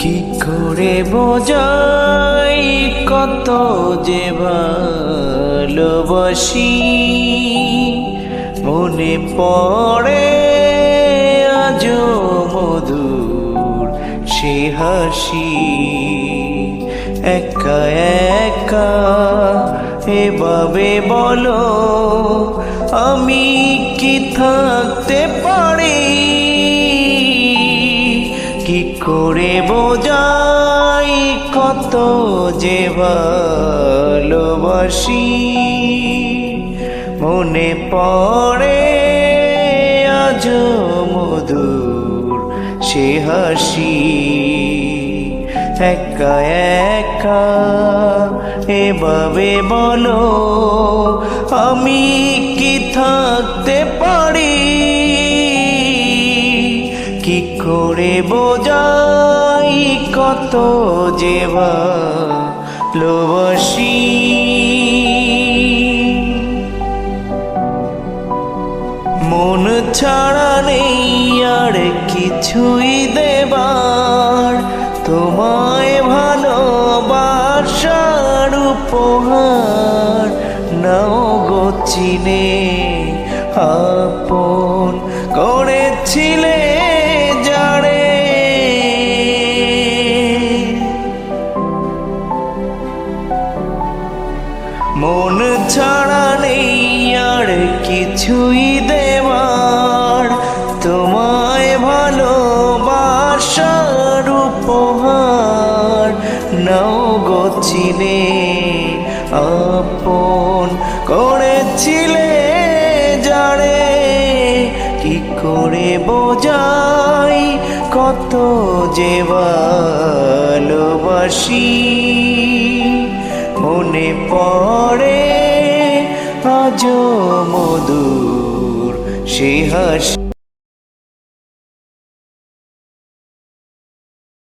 কি করে বোঝাই কত যে ভালোবাসি, মনে পড়ে আজও মধুর সে হাসি। একা একা এভাবে বলো আমি কি থাকতে পারি, কি করে বোঝাই কত যে ভালোবাসি, মনে পড়ে আজও মধুর সে হাসি। একা একা এভাবে বলো আমি কি থাকতে পারি, কি করে বোঝাই কত যে ভালোবাসি। মন ছাড়া নেই আর কিছুই দেবার, তোমায় ভালোবাসার উপহার নাও গো চিনে, আপন করেছিলে যারে। মন ছাড়া নেই আর কিছুই দেবার, তোমায় ভালোবাসার উপহার নাও গো চিনে, আপন করেছিলে যারে। কি করে বোঝাই কত যে ভালোবাসি, মনে পড়ে আজও মধুর সে হাসি।